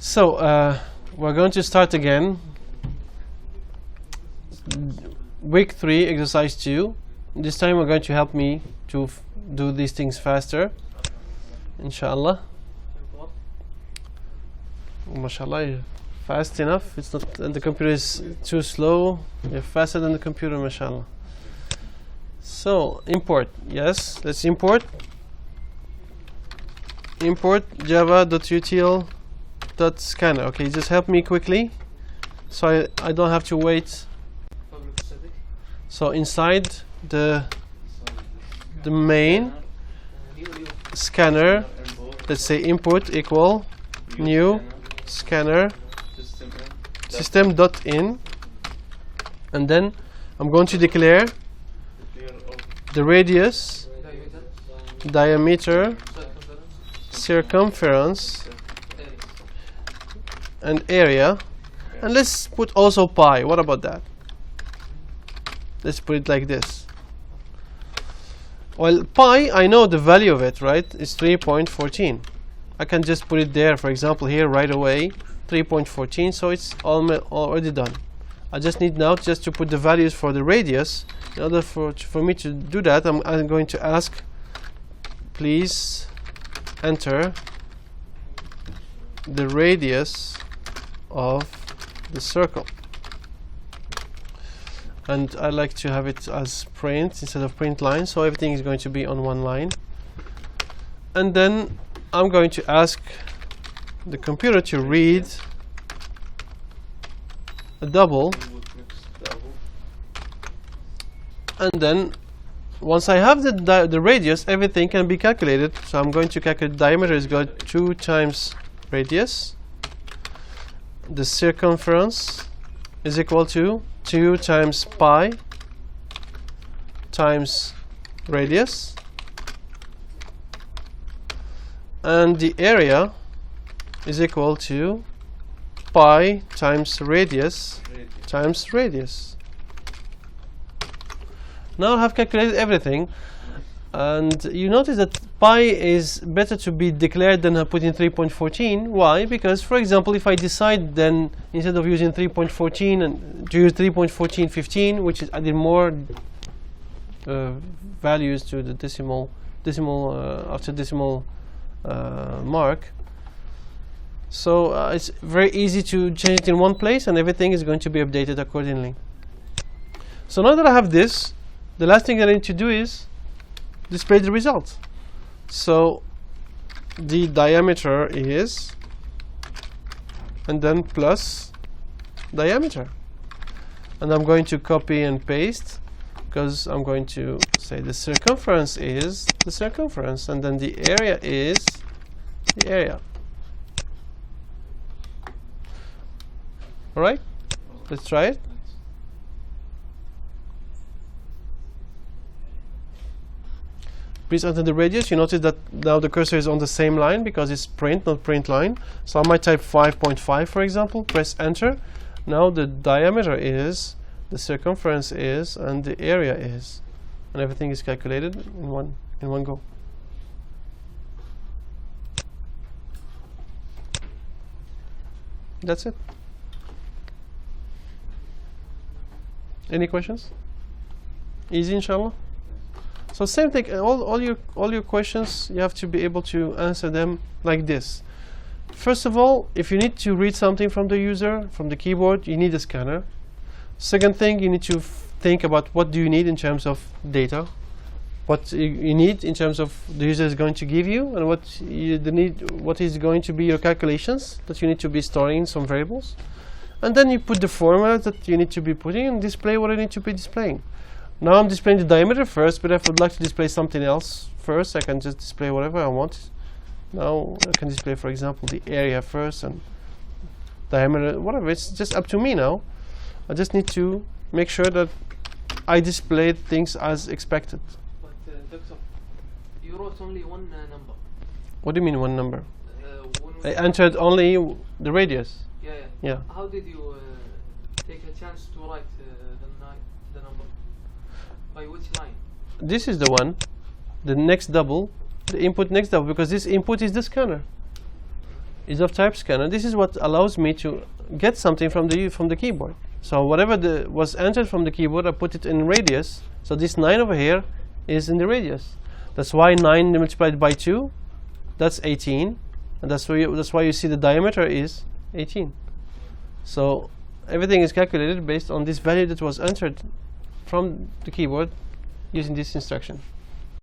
So we're going to start again. Week 3, exercise 2. This time we're going to help me to do these things faster, inshallah. MashaAllah, you're fast enough. It's not the computer is too slow. You're faster than the computer, mashallah. So import, yes, let's import java.util.scanner. Okay, just help me quickly so I don't have to wait. So inside the main scanner, let's say input equal new scanner system.in, and then I'm going to declare the radius, diameter, circumference, and area, and let's put also pi. What about that? Let's put it like this. Well, pi, I know the value of it, right? It's 3.14. I can just put it there, for example, here right away, 3.14, so it's already done. I just need now just to put the values for the radius. In order for me to do that, I'm going to ask, please enter the radius of the circle. And I like to have it as print instead of print line, so everything is going to be on one line. And then I'm going to ask the computer to read a double, and then once I have the radius, everything can be calculated. So I'm going to calculate diameter is equal to 2 times radius. The circumference is equal to 2 times pi times radius, and the area is equal to pi times radius times radius. Now I have calculated everything, and you notice that pi is better to be declared than put in 3.14. Why? Because, for example, if I decide then instead of using 3.14 and to use 3.1415, which is adding more values to the decimal after decimal mark, so it's very easy to change it in one place, and everything is going to be updated accordingly. So now that I have this, the last thing that I need to do is display the results. So the diameter is, and then plus diameter, and I'm going to copy and paste, because I'm going to say the circumference is the circumference, and then the area is the area. All right, let's try it. Please enter the radius. You notice that now the cursor is on the same line because it's print, not print line. So I might type 5.5, for example. Press enter. Now the diameter is, the circumference is, and the area is, and everything is calculated in one go. That's it. Any questions? Easy, inshallah. So same thing, all your questions, you have to be able to answer them like this. First of all, if you need to read something from the user, from the keyboard, you need a scanner. Second thing, you need to think about what do you need in terms of data, what you need in terms of the user is going to give you, and what is going to be your calculations that you need to be storing in some variables. And then you put the formula that you need to be putting and display what I need to be displaying. Now I'm displaying the diameter first, but if I would like to display something else first, I can just display whatever I want. Now I can display, for example, the area first and diameter, whatever. It's just up to me now. I just need to make sure that I display things as expected. But Doctor, you wrote only one number. What do you mean one number? I entered only the radius. Yeah. How did you take a chance to write the number? By which line? This is the one, the next double, the input next double, because this input is the scanner. is of type scanner. This is what allows me to get something from the keyboard. So whatever was entered from the keyboard, I put it in radius. So this 9 over here is in the radius. That's why 9 multiplied by 2, that's 18, and that's why you see the diameter is 18. So everything is calculated based on this value that was entered from the keyboard using this instruction.